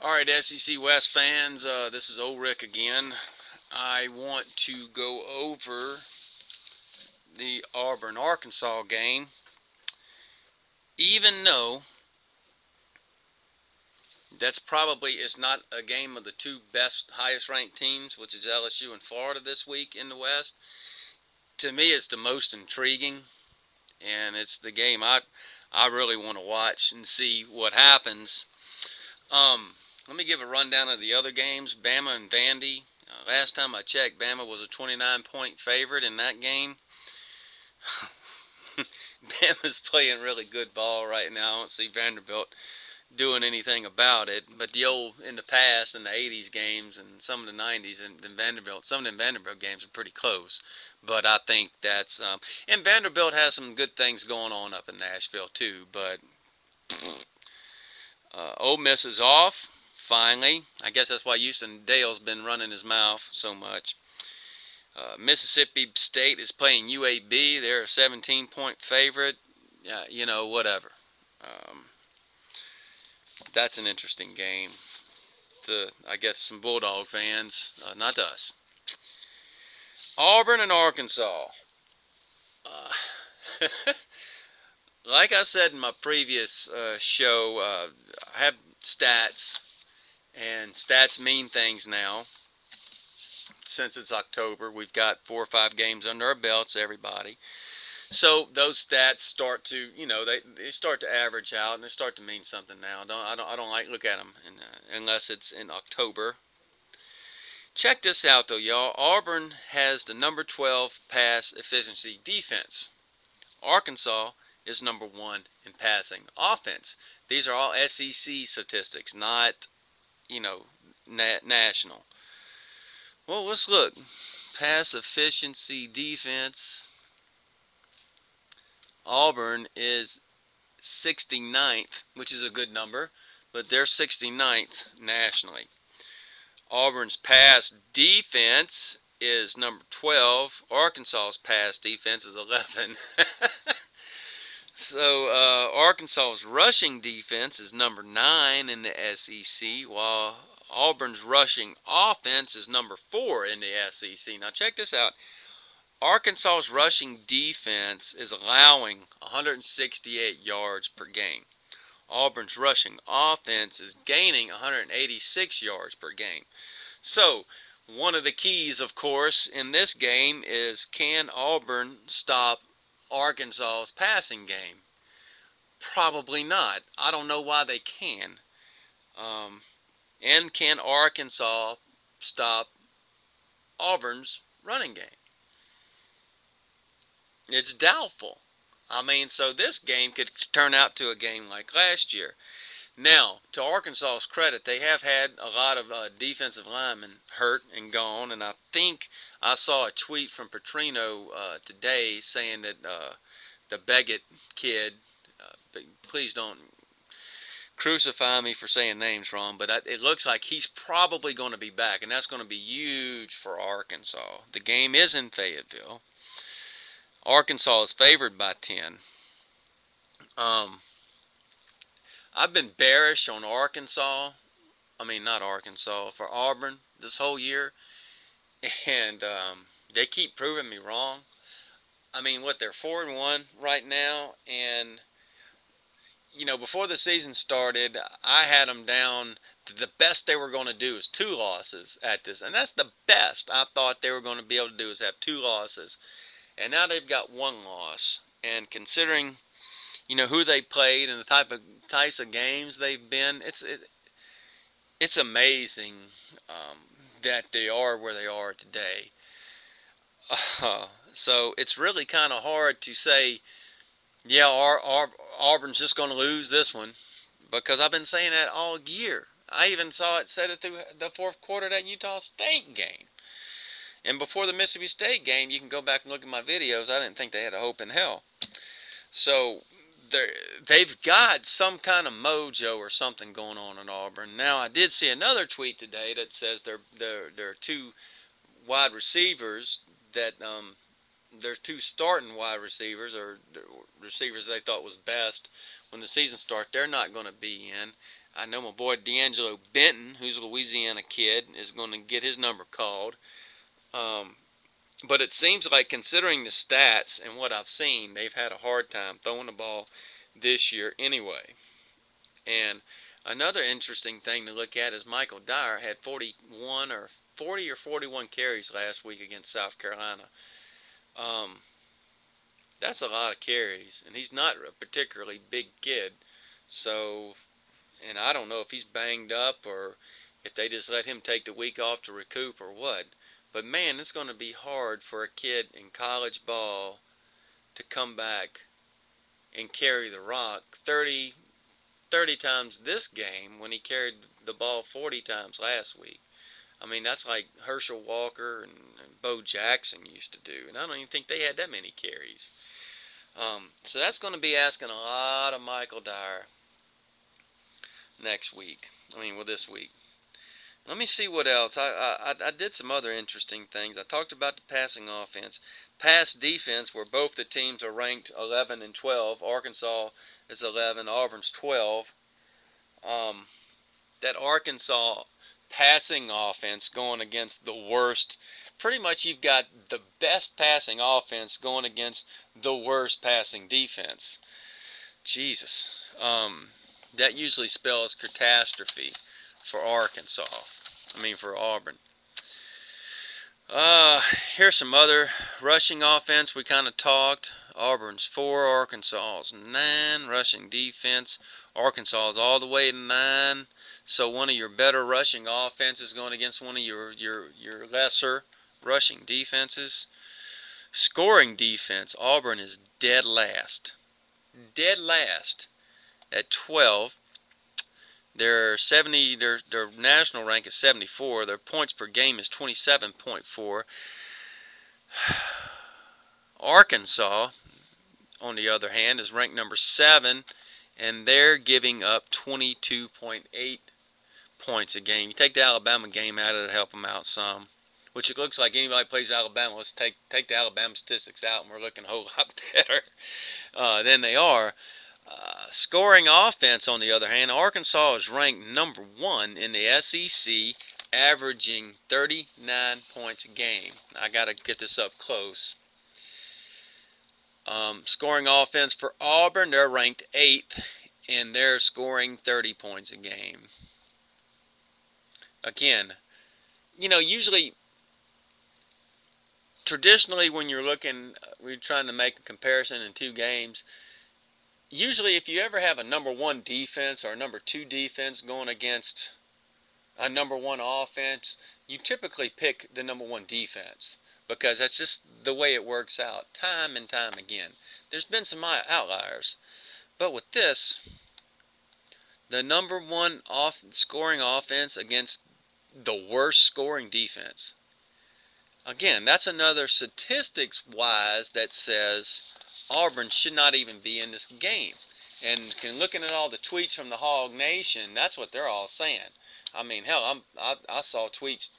All right, SEC West fans, this is Old Rick again. I want to go over the Auburn Arkansas game, even though that's probably is not a game of the two best, highest ranked teams, which is LSU and Florida this week in the West. To me, it's the most intriguing, and it's the game I really want to watch and see what happens. Let me give a rundown of the other games. Bama and Vandy. Last time I checked, Bama was a 29-point favorite in that game. Bama's playing really good ball right now. I don't see Vanderbilt doing anything about it. But the old in the past, in the '80s games and some of the '90s, and Vanderbilt, some of the Vanderbilt games are pretty close. But I think that's and Vanderbilt has some good things going on up in Nashville too. But Ole Miss is off finally. I guess that's why Houston Dale's been running his mouth so much. Mississippi State is playing UAB. They're a 17-point favorite. Whatever. Um, that's an interesting game. I guess some Bulldog fans, not us. Auburn and Arkansas. Uh, like I said in my previous show, I have stats, and stats mean things now. Since it's October, we've got 4 or 5 games under our belts, everybody. So those stats start to, they start to average out and they start to mean something now. I don't like look at them unless it's in October. Check this out though, y'all. Auburn has the number 12 pass efficiency defense. Arkansas is number 1 in passing offense. These are all SEC statistics, not, national. Well, let's look. Pass efficiency defense. Auburn is 69th, which is a good number, but they're 69th nationally. Auburn's pass defense is number 12. Arkansas's pass defense is 11. So Arkansas's rushing defense is number 9 in the SEC, while Auburn's rushing offense is number 4 in the SEC. Now check this out. Arkansas's rushing defense is allowing 168 yards per game. Auburn's rushing offense is gaining 186 yards per game. So, one of the keys, of course, in this game is can Auburn stop Arkansas's passing game? Probably not. I don't know why they can. And can Arkansas stop Auburn's running game? It's doubtful. I mean, so this game could turn out to a game like last year. Now, to Arkansas's credit, they have had a lot of defensive linemen hurt and gone, and I think I saw a tweet from Petrino today saying that the Beggett kid, please don't crucify me for saying names wrong, but it looks like he's probably going to be back, and that's going to be huge for Arkansas. The game is in Fayetteville. Arkansas is favored by 10. I've been bearish on Arkansas. I mean, not Arkansas, for Auburn this whole year. And they keep proving me wrong. I mean, they're 4-1 right now. And, before the season started, I had them down. The best they were going to do is 2 losses at this. And that's the best I thought they were going to be able to do is have 2 losses. And now they've got 1 loss. And considering, who they played and the types of games they've been, it's amazing that they are where they are today. So it's really kind of hard to say, yeah, Auburn's just going to lose this one, because I've been saying that all year. I even said it through the 4th quarter of that Utah State game. And before the Mississippi State game, you can go back and look at my videos. I didn't think they had a hope in hell. So they've got some kind of mojo or something going on in Auburn. Now, I did see another tweet today that says there are 2 wide receivers that there's 2 starting wide receivers, or receivers they thought was best. when the season starts, they're not going to be in. I know my boy D'Angelo Benton, who's a Louisiana kid, is going to get his number called. Um, but it seems like, considering the stats and what I've seen, they've had a hard time throwing the ball this year anyway. And another interesting thing to look at is Michael Dyer had 41 or 40 or 41 carries last week against South Carolina. Um, that's a lot of carries, and he's not a particularly big kid. So, and I don't know if he's banged up or if they just let him take the week off to recoup or what. But man, it's going to be hard for a kid in college ball to come back and carry the rock 30 times this game when he carried the ball 40 times last week. I mean, that's like Herschel Walker and Bo Jackson used to do, and I don't even think they had that many carries. So that's going to be asking a lot of Michael Dyer next week. This week. Let me see what else. I did some other interesting things. I talked about the passing offense. Pass defense, where both the teams are ranked 11 and 12. Arkansas is 11, Auburn's 12. That Arkansas passing offense going against the worst. Pretty much you've got the best passing offense going against the worst passing defense. Jesus. That usually spells catastrophe for Arkansas. For Auburn. Here's some other rushing offense. We kind of talked. Auburn's 4, Arkansas's 9. Rushing defense, Arkansas is all the way to 9. So one of your better rushing offenses going against one of your lesser rushing defenses. Scoring defense, Auburn is dead last. Dead last at 12. Their national rank is 74. Their points per game is 27.4. Arkansas, on the other hand, is ranked number 7, and they're giving up 22.8 points a game. You take the Alabama game out of it to help them out some, which it looks like anybody plays Alabama. Let's take the Alabama statistics out, and we're looking a whole lot better than they are. Scoring offense, on the other hand, Arkansas is ranked number 1 in the SEC, averaging 39 points a game. I got to get this up close. Scoring offense for Auburn, they're ranked 8th, and they're scoring 30 points a game. Again, usually, traditionally, when we're trying to make a comparison in 2 games, usually if you ever have a number 1 defense or a number 2 defense going against a number 1 offense, you typically pick the number 1 defense, because that's just the way it works out time and time again. There's been some outliers, but with this, the number 1 scoring offense against the worst scoring defense. Again, that's another statistics-wise that says Auburn should not even be in this game. And looking at all the tweets from the Hog Nation, that's what they're all saying. Hell, I saw tweets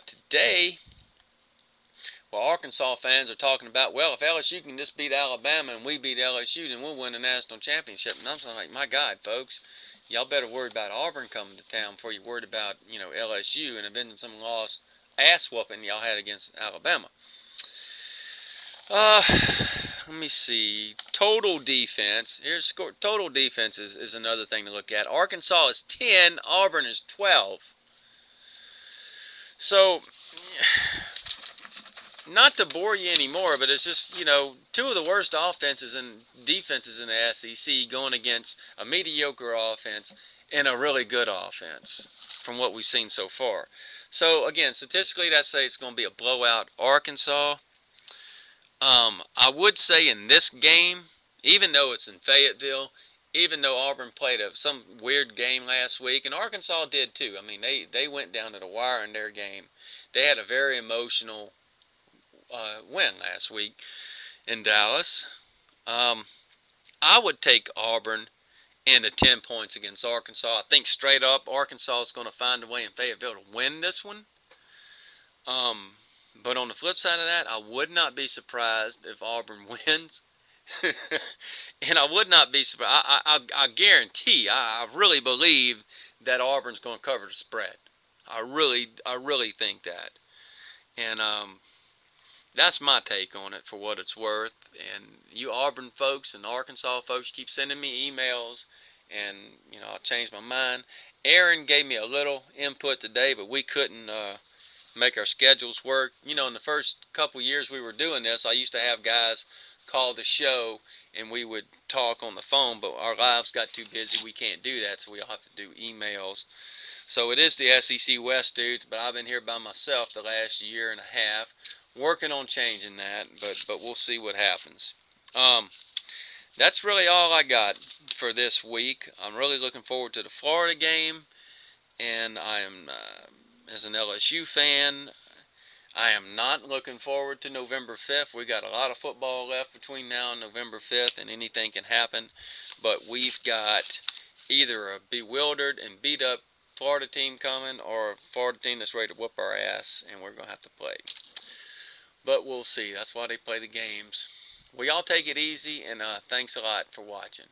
today where Arkansas fans are talking about, well, if LSU can just beat Alabama and we beat LSU, then we'll win the national championship. And I'm like, my God, folks, y'all better worry about Auburn coming to town before you're worried about, LSU and avenging some lost ass whooping y'all had against Alabama. Let me see. Total defense. Total defense is another thing to look at. Arkansas is 10. Auburn is 12. So, not to bore you anymore, but it's just, 2 of the worst offenses and defenses in the SEC going against a mediocre offense and a really good offense from what we've seen so far. So, again, statistically, I'd say it's going to be a blowout Arkansas. I would say in this game, even though it's in Fayetteville, even though Auburn played some weird game last week, and Arkansas did too. They went down to the wire in their game. They had a very emotional win last week in Dallas. I would take Auburn and the 10 points against Arkansas. I think straight up Arkansas is going to find a way in Fayetteville to win this one. But on the flip side of that, I would not be surprised if Auburn wins And I would not be surprised. I guarantee, I really believe that Auburn's going to cover the spread. I really think that. And that's my take on it for what it's worth. And you Auburn folks and Arkansas folks keep sending me emails, and I'll change my mind. Aaron gave me a little input today, but we couldn't make our schedules work. In the first couple years we were doing this, I used to have guys call the show and we would talk on the phone, but our lives got too busy. We can't do that, so we all have to do emails. So it is the SEC West dudes, but I've been here by myself the last year and a half, working on changing that. But we'll see what happens. Um, that's really all I got for this week. I'm really looking forward to the Florida game, and I am, as an LSU fan, I am not looking forward to November 5th. We got a lot of football left between now and November 5th, and anything can happen. But we've got either a bewildered and beat up Florida team coming, or a Florida team that's ready to whoop our ass, and we're going to have to play. But we'll see. That's why they play the games. Well, y'all take it easy, and thanks a lot for watching.